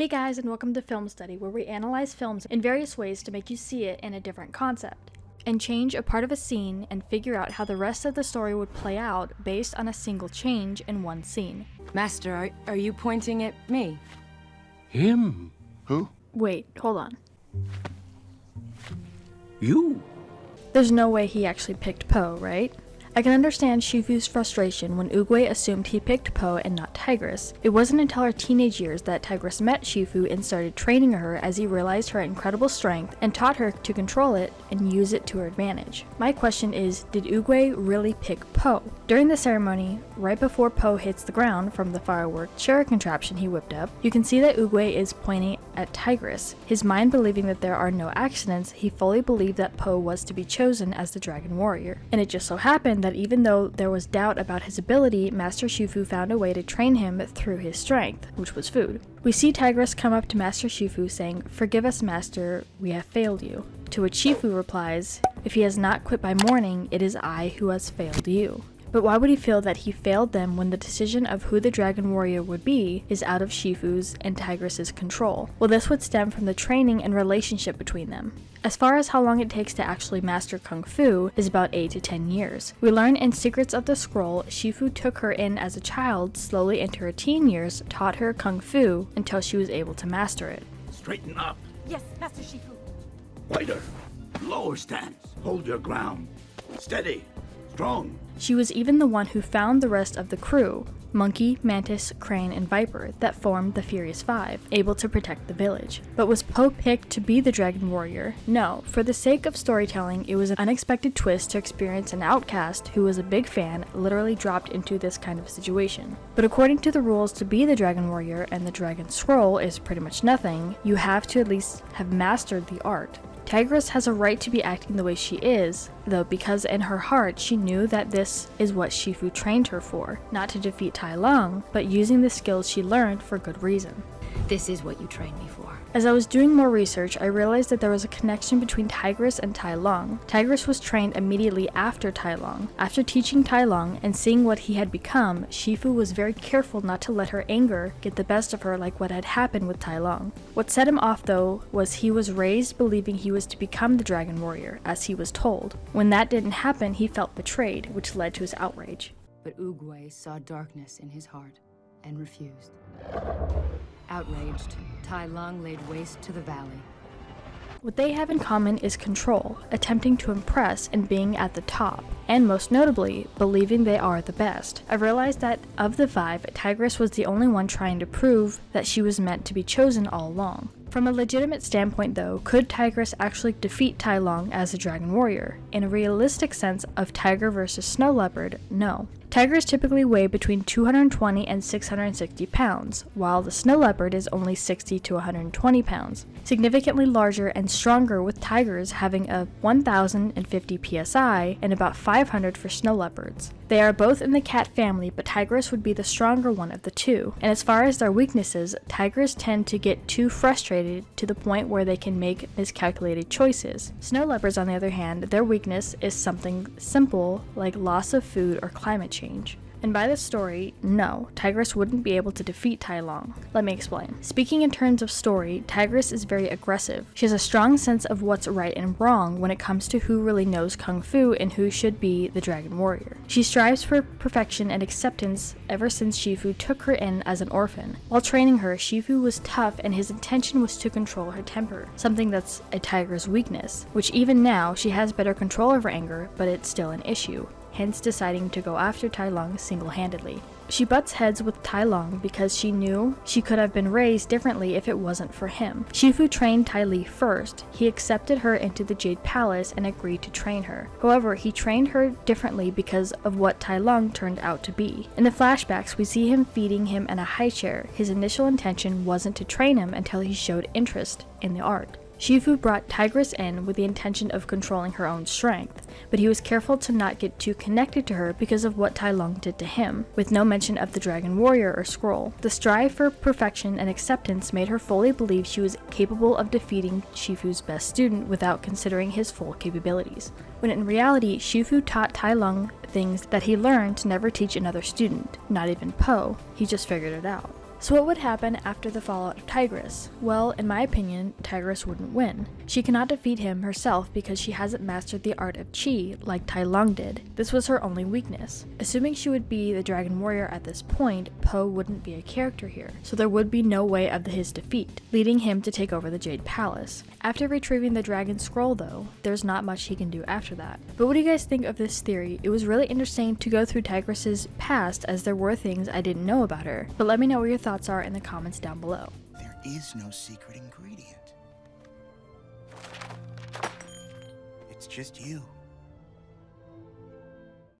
Hey guys, and welcome to Film Study, where we analyze films in various ways to make you see it in a different concept, and change a part of a scene and figure out how the rest of the story would play out based on a single change in one scene. Master, are you pointing at me? Him? Who? Wait, hold on. You? There's no way he actually picked Po, right? I can understand Shifu's frustration when Oogway assumed he picked Po and not Tigress. It wasn't until her teenage years that Tigress met Shifu and started training her as he realized her incredible strength and taught her to control it and use it to her advantage. My question is, did Oogway really pick Po? During the ceremony, right before Po hits the ground from the firework chair contraption he whipped up, you can see that Oogway is pointing at Tigress. His mind believing that there are no accidents, he fully believed that Po was to be chosen as the Dragon Warrior. And it just so happened that even though there was doubt about his ability, Master Shifu found a way to train him through his strength, which was food. We see Tigress come up to Master Shifu saying, "Forgive us, Master, we have failed you." To which Shifu replies, "If he has not quit by morning, it is I who has failed you." But why would he feel that he failed them when the decision of who the Dragon Warrior would be is out of Shifu's and Tigress's control? Well, this would stem from the training and relationship between them. As far as how long it takes to actually master Kung Fu is about 8 to 10 years. We learn in Secrets of the Scroll, Shifu took her in as a child, slowly into her teen years, taught her Kung Fu until she was able to master it. Straighten up. Yes, Master Shifu. Wider. Lower stance. Hold your ground. Steady. Strong. She was even the one who found the rest of the crew, Monkey, Mantis, Crane, and Viper, that formed the Furious Five, able to protect the village. But was Po picked to be the Dragon Warrior? No. For the sake of storytelling, it was an unexpected twist to experience an outcast who was a big fan literally dropped into this kind of situation. But according to the rules, to be the Dragon Warrior and the Dragon Scroll is pretty much nothing, you have to at least have mastered the art. Tigress has a right to be acting the way she is, though, because in her heart she knew that this is what Shifu trained her for, not to defeat Tai Lung, but using the skills she learned for good reason. This is what you trained me for. As I was doing more research, I realized that there was a connection between Tigress and Tai Lung. Tigress was trained immediately after Tai Lung. After teaching Tai Lung and seeing what he had become, Shifu was very careful not to let her anger get the best of her like what had happened with Tai Lung. What set him off, though, was he was raised believing he was to become the Dragon Warrior, as he was told. When that didn't happen, he felt betrayed, which led to his outrage. But Oogway saw darkness in his heart and refused. Outraged, Tai Lung laid waste to the valley. What they have in common is control, attempting to impress and being at the top, and most notably, believing they are the best. I realized that of the five, Tigress was the only one trying to prove that she was meant to be chosen all along. From a legitimate standpoint, though, could Tigress actually defeat Tai Lung as a Dragon Warrior? In a realistic sense of tiger versus snow leopard, no. Tigers typically weigh between 220 and 660 pounds, while the snow leopard is only 60 to 120 pounds, significantly larger and stronger, with tigers having a 1050 psi and about 500 for snow leopards. They are both in the cat family, but Tigress would be the stronger one of the two. And as far as their weaknesses, tigers tend to get too frustrated to the point where they can make miscalculated choices. Snow leopards, on the other hand, their weakness is something simple like loss of food or climate change. And by this story, no, Tigress wouldn't be able to defeat Tai Lung. Let me explain. Speaking in terms of story, Tigress is very aggressive. She has a strong sense of what's right and wrong when it comes to who really knows Kung Fu and who should be the Dragon Warrior. She strives for perfection and acceptance ever since Shifu took her in as an orphan. While training her, Shifu was tough and his intention was to control her temper, something that's a tiger's weakness, which even now she has better control over anger, but it's still an issue, hence deciding to go after Tai Lung single-handedly. She butts heads with Tai Lung because she knew she could have been raised differently if it wasn't for him. Shifu trained Tai Li first. He accepted her into the Jade Palace and agreed to train her. However, he trained her differently because of what Tai Lung turned out to be. In the flashbacks, we see him feeding him in a high chair. His initial intention wasn't to train him until he showed interest in the art. Shifu brought Tigress in with the intention of controlling her own strength, but he was careful to not get too connected to her because of what Tai Lung did to him, with no mention of the Dragon Warrior or Scroll. The strive for perfection and acceptance made her fully believe she was capable of defeating Shifu's best student without considering his full capabilities, when in reality, Shifu taught Tai Lung things that he learned to never teach another student, not even Po. He just figured it out. So what would happen after the fallout of Tigress? Well, in my opinion, Tigress wouldn't win. She cannot defeat him herself because she hasn't mastered the art of Chi like Tai Lung did. This was her only weakness. Assuming she would be the Dragon Warrior at this point, Po wouldn't be a character here, so there would be no way of his defeat, leading him to take over the Jade Palace. After retrieving the Dragon Scroll though, there's not much he can do after that. But what do you guys think of this theory? It was really interesting to go through Tigress's past as there were things I didn't know about her, but let me know what your thoughts are in the comments down below. There is no secret ingredient. It's just you.